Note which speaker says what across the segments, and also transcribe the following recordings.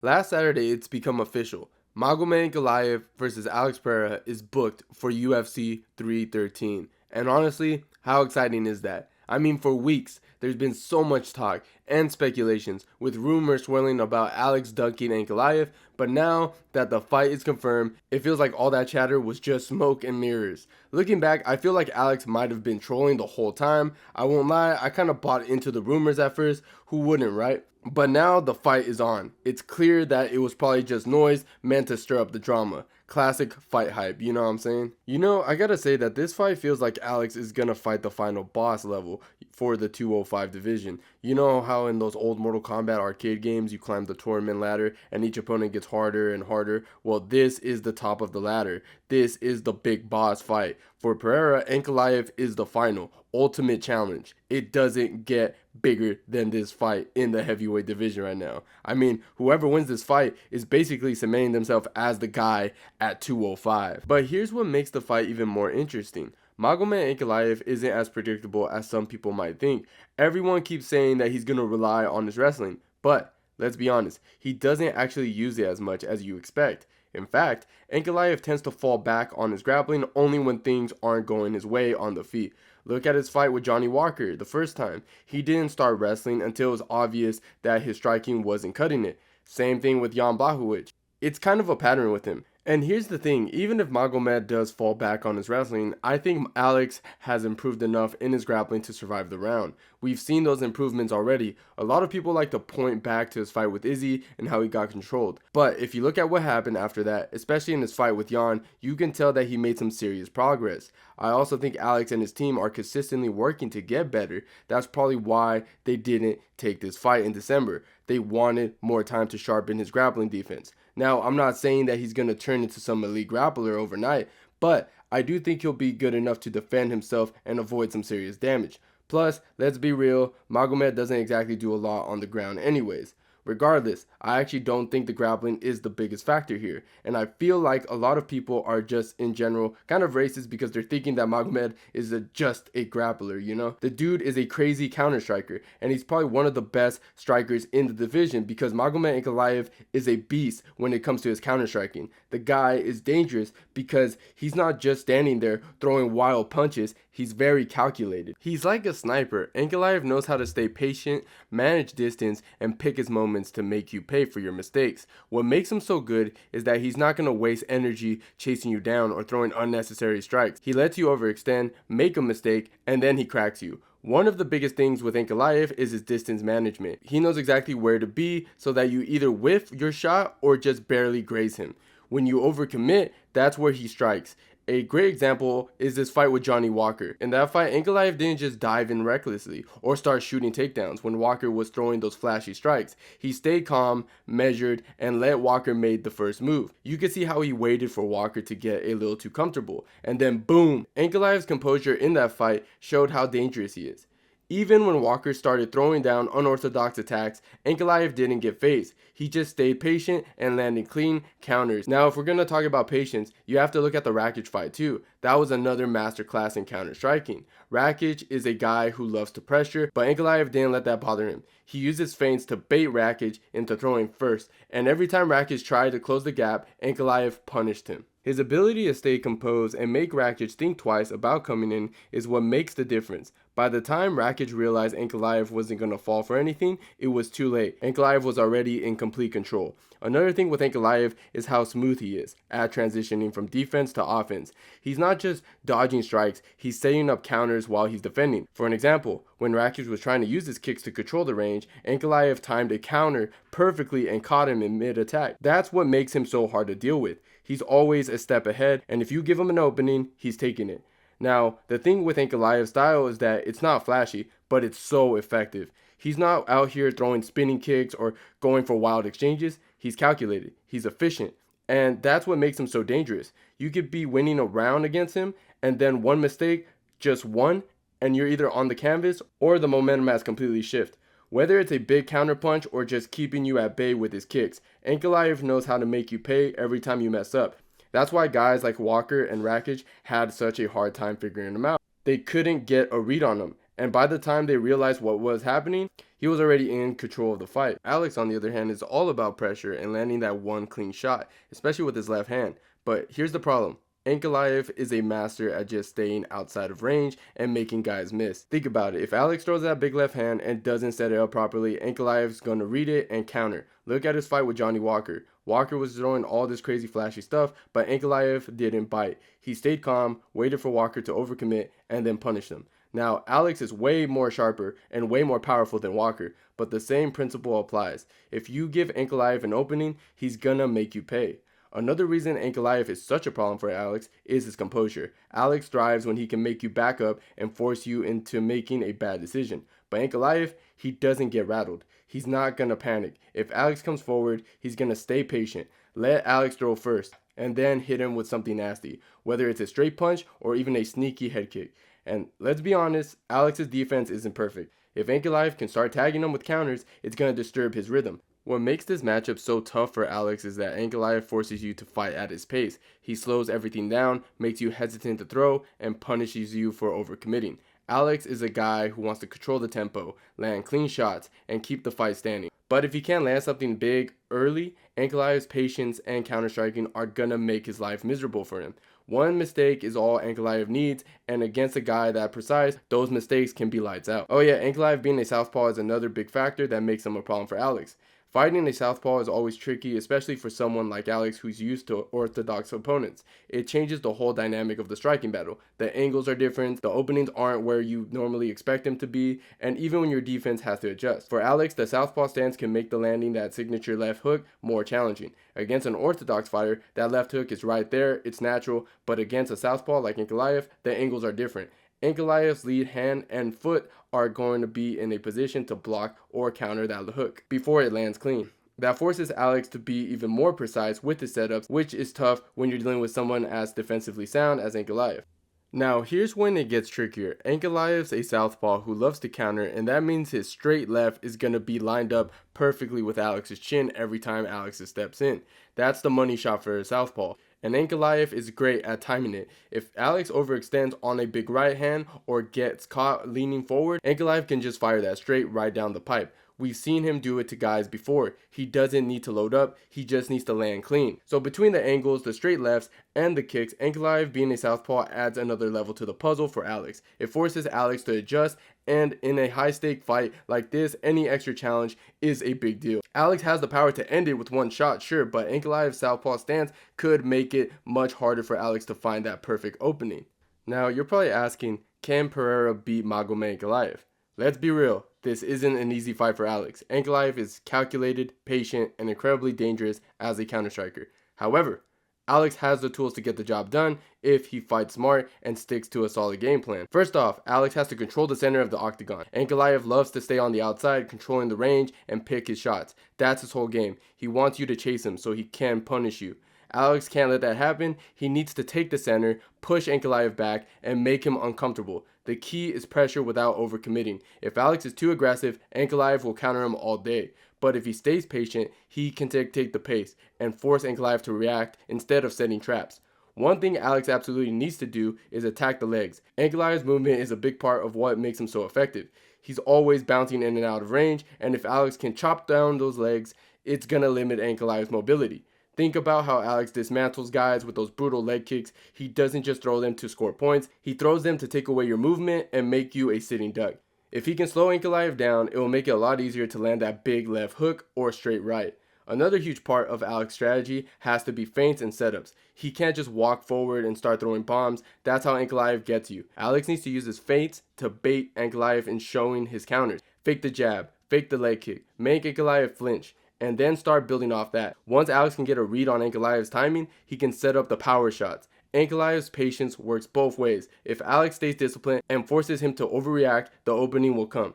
Speaker 1: Last Saturday, it's become official. Magomed Ankalaev versus Alex Pereira is booked for UFC 313. And honestly, how exciting is that? I mean, for weeks, there's been so much talk and speculations, with rumors swirling about Alex dunking Ankalaev, but now that the fight is confirmed, it feels like all that chatter was just smoke and mirrors. Looking back, I feel like Alex might have been trolling the whole time. I won't lie, I kind of bought into the rumors at first. Who wouldn't, right? But now the fight is on. It's clear that it was probably just noise meant to stir up the drama. Classic fight hype, you know what I'm saying? I gotta say that this fight feels like Alex is gonna fight the final boss level for the 205 division. You know how in those old Mortal Kombat arcade games you climb the tournament ladder and each opponent gets harder and harder? Well, this is the top of the ladder. This is the big boss fight. For Pereira, Ankalaev is the final, ultimate challenge. It doesn't get bigger than this fight in the heavyweight division right now. I mean, whoever wins this fight is basically cementing themselves as the guy at 205. But here's what makes the fight even more interesting. Magomed Ankalaev isn't as predictable as some people might think. Everyone keeps saying that he's going to rely on his wrestling, but let's be honest, he doesn't actually use it as much as you expect. In fact, Ankalaev tends to fall back on his grappling only when things aren't going his way on the feet. Look at his fight with Johnny Walker the first time. He didn't start wrestling until it was obvious that his striking wasn't cutting it. Same thing with Jan Blachowicz. It's kind of a pattern with him. And here's the thing, even if Magomed does fall back on his wrestling, I think Alex has improved enough in his grappling to survive the round. We've seen those improvements already. A lot of people like to point back to his fight with Izzy and how he got controlled. But if you look at what happened after that, especially in his fight with Jan, you can tell that he made some serious progress. I also think Alex and his team are consistently working to get better. That's probably why they didn't take this fight in December. They wanted more time to sharpen his grappling defense. Now, I'm not saying that he's going to turn into some elite grappler overnight, but I do think he'll be good enough to defend himself and avoid some serious damage. Plus, let's be real, Magomed doesn't exactly do a lot on the ground anyways. Regardless, I actually don't think the grappling is the biggest factor here, and I feel like a lot of people are just in general kind of racist because they're thinking that Magomed is just a grappler, you know? The dude is a crazy counter striker, and he's probably one of the best strikers in the division because Magomed Ankalaev is a beast when it comes to his counter striking. The guy is dangerous because he's not just standing there throwing wild punches, he's very calculated. He's like a sniper. Ankalaev knows how to stay patient, manage distance, and pick his moments to make you pay for your mistakes. What makes him so good is that he's not going to waste energy chasing you down or throwing unnecessary strikes. He lets you overextend, make a mistake, and then he cracks you. One of the biggest things with Ankalaev is his distance management. He knows exactly where to be so that you either whiff your shot or just barely graze him. When you overcommit, that's where he strikes. A great example is this fight with Johnny Walker. In that fight, Ankalaev didn't just dive in recklessly or start shooting takedowns when Walker was throwing those flashy strikes. He stayed calm, measured, and let Walker make the first move. You could see how he waited for Walker to get a little too comfortable. And then boom! Ankalaev's composure in that fight showed how dangerous he is. Even when Walker started throwing down unorthodox attacks, Ankalaev didn't get phased. He just stayed patient and landed clean counters. Now, if we're going to talk about patience, you have to look at the Rakic fight too. That was another masterclass in counter striking. Rakic is a guy who loves to pressure, but Ankalaev didn't let that bother him. He used his feints to bait Rakic into throwing first, and every time Rakic tried to close the gap, Ankalaev punished him. His ability to stay composed and make Rakic think twice about coming in is what makes the difference. By the time Rakic realized Ankalaev wasn't going to fall for anything, it was too late. Ankalaev was already in complete control. Another thing with Ankalaev is how smooth he is at transitioning from defense to offense. He's not just dodging strikes, he's setting up counters while he's defending. For an example, when Rakic was trying to use his kicks to control the range, Ankalaev timed a counter perfectly and caught him in mid-attack. That's what makes him so hard to deal with. He's always a step ahead, and if you give him an opening, he's taking it. Now, the thing with Ankalaev's style is that it's not flashy, but it's so effective. He's not out here throwing spinning kicks or going for wild exchanges. He's calculated. He's efficient. And that's what makes him so dangerous. You could be winning a round against him, and then one mistake, just one, and you're either on the canvas or the momentum has completely shifted. Whether it's a big counterpunch or just keeping you at bay with his kicks, Ankalaev knows how to make you pay every time you mess up. That's why guys like Walker and Rakic had such a hard time figuring him out. They couldn't get a read on him, And by the time they realized what was happening, he was already in control of the fight. Alex, on the other hand, is all about pressure and landing that one clean shot, especially with his left hand. But here's the problem. Ankalaev is a master at just staying outside of range and making guys miss. Think about it. If Alex throws that big left hand and doesn't set it up properly, Ankalaev's going to read it and counter. Look at his fight with Johnny Walker. Walker was throwing all this crazy flashy stuff, but Ankalaev didn't bite. He stayed calm, waited for Walker to overcommit, and then punished him. Now, Alex is way more sharper and way more powerful than Walker, but the same principle applies. If you give Ankalaev an opening, he's gonna make you pay. Another reason Ankalaev is such a problem for Alex is his composure. Alex thrives when he can make you back up and force you into making a bad decision. But Ankalaev, he doesn't get rattled. He's not going to panic. If Alex comes forward, he's going to stay patient. Let Alex throw first, and then hit him with something nasty, whether it's a straight punch or even a sneaky head kick. And let's be honest, Alex's defense isn't perfect. If Ankalaev can start tagging him with counters, it's going to disturb his rhythm. What makes this matchup so tough for Alex is that Ankalaev forces you to fight at his pace. He slows everything down, makes you hesitant to throw, and punishes you for overcommitting. Alex is a guy who wants to control the tempo, land clean shots, and keep the fight standing. But if he can't land something big early, Ankalaev's patience and counter-striking are gonna make his life miserable for him. One mistake is all Ankalaev needs, and against a guy that precise, those mistakes can be lights out. Oh yeah, Ankalaev being a southpaw is another big factor that makes him a problem for Alex. Fighting a southpaw is always tricky, especially for someone like Alex who's used to orthodox opponents. It changes the whole dynamic of the striking battle. The angles are different, the openings aren't where you normally expect them to be, and even when your defense has to adjust. For Alex, the southpaw stance can make the landing that signature left hook more challenging. Against an orthodox fighter, that left hook is right there, it's natural, but against a southpaw like Ankalaev, the angles are different. Ankalaev's lead hand and foot are going to be in a position to block or counter that hook before it lands clean. That forces Alex to be even more precise with his setups, which is tough when you're dealing with someone as defensively sound as Ankalaev. Now, here's when it gets trickier. Ankalaev's a southpaw who loves to counter, and that means his straight left is going to be lined up perfectly with Alex's chin every time Alex steps in. That's the money shot for a southpaw. And Ankalaev is great at timing it. If Alex overextends on a big right hand or gets caught leaning forward, Ankalaev can just fire that straight right down the pipe. We've seen him do it to guys before. He doesn't need to load up, he just needs to land clean. So between the angles, the straight lefts, and the kicks, Ankalaev being a southpaw adds another level to the puzzle for Alex. It forces Alex to adjust, and in a high-stake fight like this, any extra challenge is a big deal. Alex has the power to end it with one shot, sure, but Ankalaev's southpaw stance could make it much harder for Alex to find that perfect opening. Now, you're probably asking, can Pereira beat Magomed Ankalaev? Let's be real, this isn't an easy fight for Alex. Ankalaev is calculated, patient, and incredibly dangerous as a counter-striker. However, Alex has the tools to get the job done if he fights smart and sticks to a solid game plan. First off, Alex has to control the center of the octagon. Ankalaev loves to stay on the outside, controlling the range and pick his shots. That's his whole game. He wants you to chase him so he can punish you. Alex can't let that happen. He needs to take the center, push Ankalaev back, and make him uncomfortable. The key is pressure without overcommitting. If Alex is too aggressive, Ankalaev will counter him all day. But if he stays patient, he can take the pace and force Ankalaev to react instead of setting traps. One thing Alex absolutely needs to do is attack the legs. Ankalaev's movement is a big part of what makes him so effective. He's always bouncing in and out of range, and if Alex can chop down those legs, it's going to limit Ankalaev's mobility. Think about how Alex dismantles guys with those brutal leg kicks. He doesn't just throw them to score points, he throws them to take away your movement and make you a sitting duck. If he can slow Ankalaev down, it will make it a lot easier to land that big left hook or straight right. Another huge part of Alex's strategy has to be feints and setups. He can't just walk forward and start throwing bombs. That's how Ankalaev gets you. Alex needs to use his feints to bait Ankalaev in showing his counters. Fake the jab, fake the leg kick, make Ankalaev flinch, and then start building off that. Once Alex can get a read on Ankalaev's timing, he can set up the power shots. Ankalaev's patience works both ways. If Alex stays disciplined and forces him to overreact, the opening will come.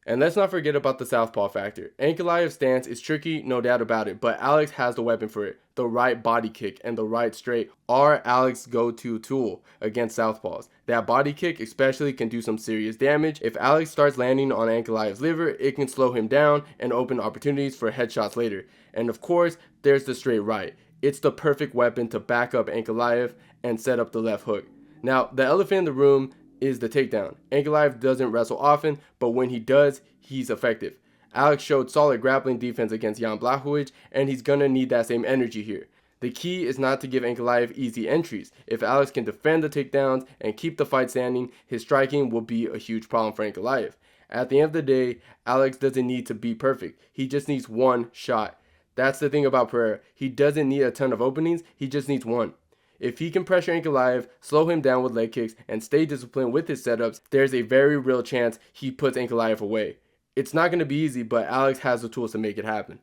Speaker 1: And let's not forget about the southpaw factor. Ankalaev's stance is tricky, no doubt about it, but Alex has the weapon for it. The right body kick and the right straight are Alex's go-to tool against southpaws. That body kick especially can do some serious damage. If Alex starts landing on Ankalaev's liver, it can slow him down and open opportunities for headshots later. And of course, there's the straight right. It's the perfect weapon to back up Ankalaev and set up the left hook. Now, the elephant in the room is the takedown. Ankalaev doesn't wrestle often, but when he does, he's effective. Alex showed solid grappling defense against Jan Blachowicz, and he's gonna need that same energy here. The key is not to give Ankalaev easy entries. If Alex can defend the takedowns and keep the fight standing, his striking will be a huge problem for Ankalaev. At the end of the day, Alex doesn't need to be perfect. He just needs one shot. That's the thing about Pereira. He doesn't need a ton of openings, he just needs one. If he can pressure Ankalaev, slow him down with leg kicks, and stay disciplined with his setups, there's a very real chance he puts Ankalaev away. It's not going to be easy, but Alex has the tools to make it happen.